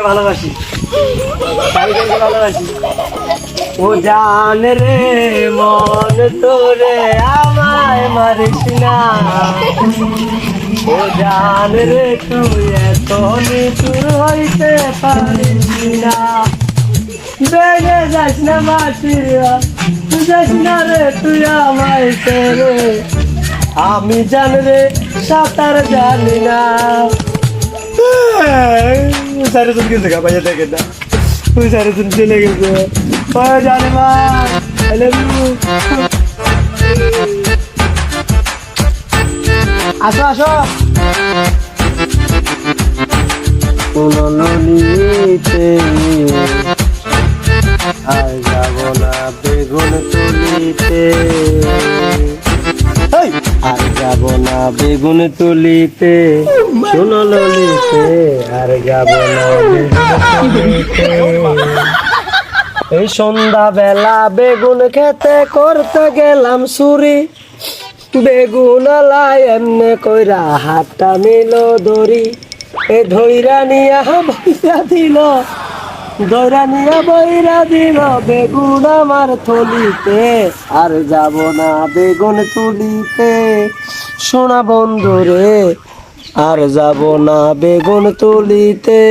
ভালোবাসি ভালোবাসি ও জান রে মন তোরে আমায় মারিস না ও জান রে তুই এত নিচুর হইতে পারিস না বেগে যাস না মাটির যাস না রে তুই আমায় রে আমি জান রে সাঁতার জানি না सारे सुन के सका भैया देखे ना तू सारे सुन के लेके गए ओए जाने मार आई लव यू আসো আসো নলিতে আর যাব না বেগুন তুলিতে আর যাব না বেগুন তুলিতে শোনো ললিতে আর যাব না এই সন্ধ্যা বেলা বেগুন খেতে করতে গেলাম চুরি বেগুন লাই এমনে কইরা হাতটা নিল দড়ি এ ধইরা নিয়া বইরা দিল দইরা নিয়া বইরা দিল বেগুন আমার থলিতে আর যাব না বেগুন তুলিতে সোনা বন্ধু রে আর যাব না বেগুন তুলিতে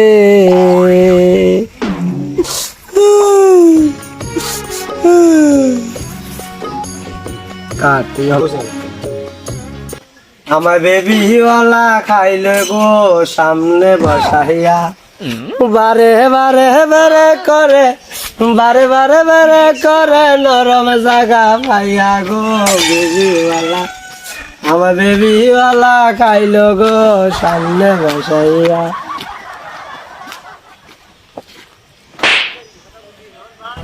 আমার বেবিওয়ালা খাইলে গো সামনে বসাইয়া বারে বারে বারে করে বারে বারে বারে করে নরম জায়গা পাইয়া গো বেবিওয়ালা আমার বেবিওয়ালা খাইলো গো সামনে বসাইয়া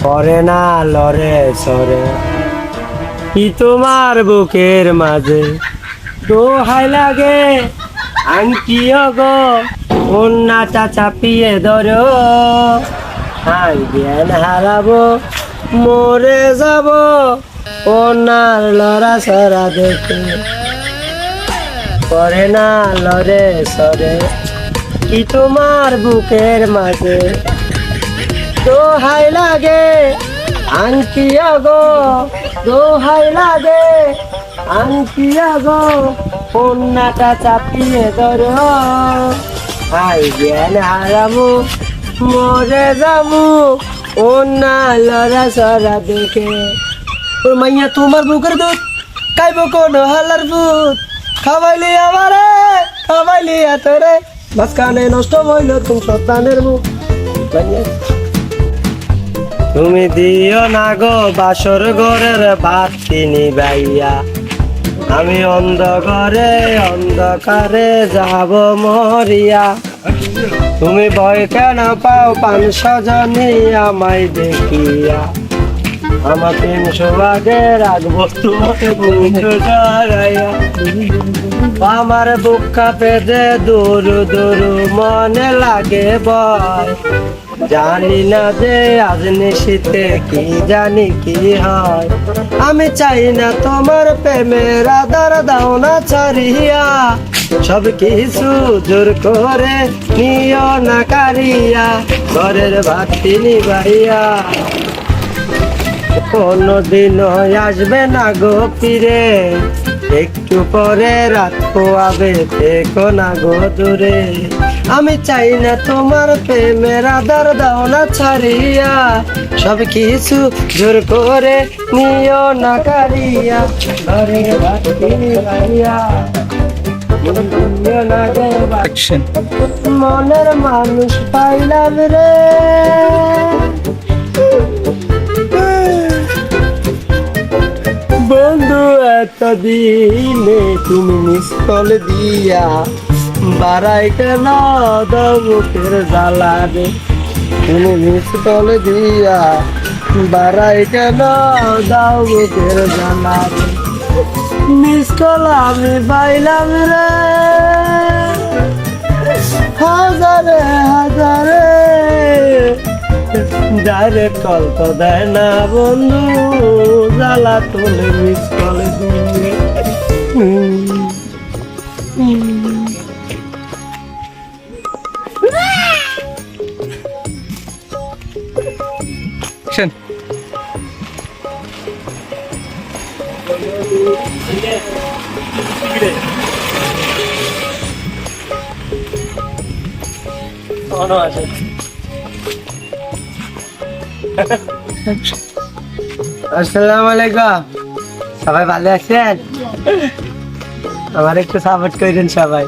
করে না লরে সরে কি তোমার বুকের মাঝে দোহাই লাগে আংটিও গো কন্যাটা চাপিয়ে ধরো হাই জ্ঞান হারাবো মরে যাব কন্যার লড়া সরা দেখে করে না লরে সরে কি তোমার বুকের মাঝে দোহাই লাগে আংটিও গো দোহাই লাগে আংটিও গো কন্যাটা চাপিয়ে ধরো হাই জ্ঞান হারাবো মরে যাবো কন্যা লড়া সরা দেখে ওর মাইয়া তোমার বুকের দুধ খাইব কোন হালার ভূত খাওয়াইলি আমারে খাওয়াইলি এতরে মাঝখানে নষ্ট হইল তুমি সন্তানের মুখ তুমি দিও না গো বাসর ঘরের বাতি নিবাইয়া আমি অন্ধকারে অন্ধকারে যাব মরিয়া তুমি ভয় কেন পাও 500 জনই আমায় দেখিয়া আমার 300 ভাগে রাখবো তোমাকে বুঝো জড়াইয়া আমার বুক কাঁপে যে দূর দূর মনে লাগে ভয় জানি না যে আজ নিশীতে কি জানি কি হয় আমি চাই না তোমার প্রেমের আদর দাও না ছাড়িয়া সব কিছু জোর করে নিও না কারিয়া ঘরের বাতি নিবাইয়া কোনদিন আসবে না গো ফিরে একটু পরে রাত পোয়াবে দেখো না গো দূরে আমি চাই না তোমার প্রেমের আদর দাও না ছাড়িয়া সব কিছু জোর করে নিও না কারিয়া ঘরের বাতি নিবাইয়া মনের মানুষ পাইলাম রে বন্ধু এতদিনে তুমি মিসকল দিয়া বাড়াই কেন দাও বুকের জ্বালা রে তুমি মিসকল দিয়া বাড়াই কেন দাও বুকের জ্বালা রে মিসকল আমি পাইলাম রে হাজারে হাজারে ডাইরেক্ট কল তো দেয় না বন্ধু জ্বালা তোলে মিস কলে দিয়ে আসেন। আসসালামু আলাইকুম, সবাই ভালো আছেন? আমার একটু সাপোর্ট করেন সবাই।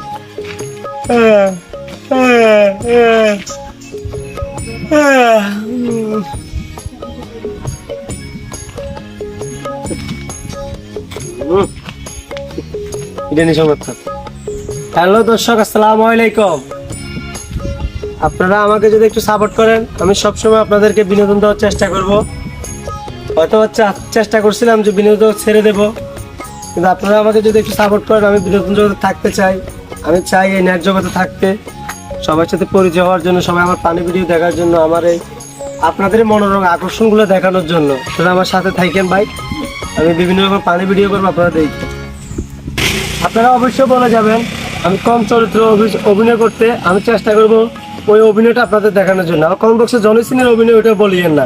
হ্যালো দর্শক, আসসালামু আলাইকুম। আপনারা আমাকে যদি একটু সাপোর্ট করেন, আমি সবসময় আপনাদেরকে বিনোদন দেওয়ার চেষ্টা করব। হয়তো চেষ্টা করছিলাম যে বিনোদন ছেড়ে দেব, কিন্তু আপনারা আমাকে যদি একটু সাপোর্ট করেন, আমি বিনোদন জগতে থাকতে চাই। আমি চাই এই নেট জগতে থাকতে, সবার সাথে পরিচয় হওয়ার জন্য, সবাই আমার পানি ভিডিও দেখার জন্য, আমার এই আপনাদের মনোরম আকর্ষণগুলো দেখানোর জন্য। সেটা আমার সাথে থাকেন ভাই, আমি বিভিন্ন রকম পানি ভিডিও করবো, আপনারা দেখবেন। আপনারা অবশ্যই বলে যাবেন আমি কম চরিত্র অভিনয় করতে আমি চেষ্টা করব, ওই অভিনয়টা আপনাদের দেখানোর জন্য। আমার কমেন্ট বক্সে জনি সিনের অভিনয় ওইটা বলিয়েন না,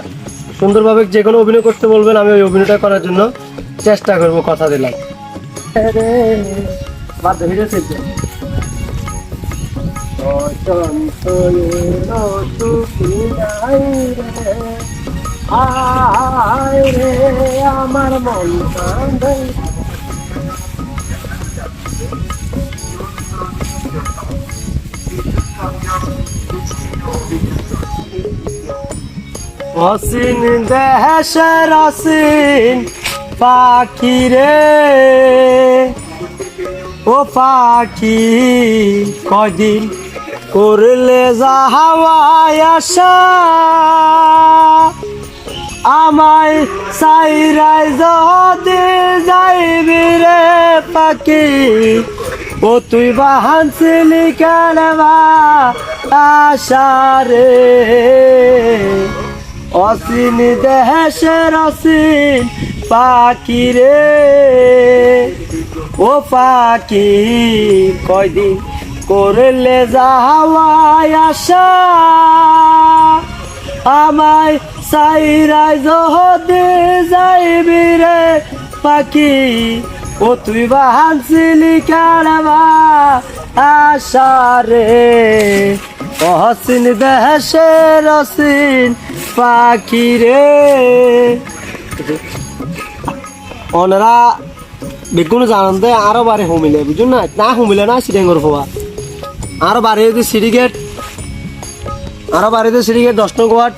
সুন্দরভাবে যে কোনো অভিনয় করতে বলবেন, আমি ওই অভিনয়টা করার জন্য চেষ্টা করব, কথা দিলাম। আমার মন অসীন দেশের অসীন পাখি রে, ও পাখি কদিন করলে যাওয়ায় আশা, আমায় সাইরাই যদি যাইবি রে পাখি, ও তুই বাহানছিলি কেন আশা রে। অসীন দেশের অসীন পাখি রে, ও পাখি কয়দিন করলে যাওয়ায় আশা, আমায় সাইরাই যদি যাইবি রে পাখি, ও তুই বাহানছিলি কেন আশা রে। অসীন দেশের অসীন পাখি রে। ওনারা বেগুন জানতে আরো বারে হুমিলে, বুঝুন না হুমিলে না সিরিয়াঙ্গর হওয়া আরো বারে সিঁড়ি গেট, আরো বাড়িতে সিঁড়ি গেট 10 নং ওয়ার্ড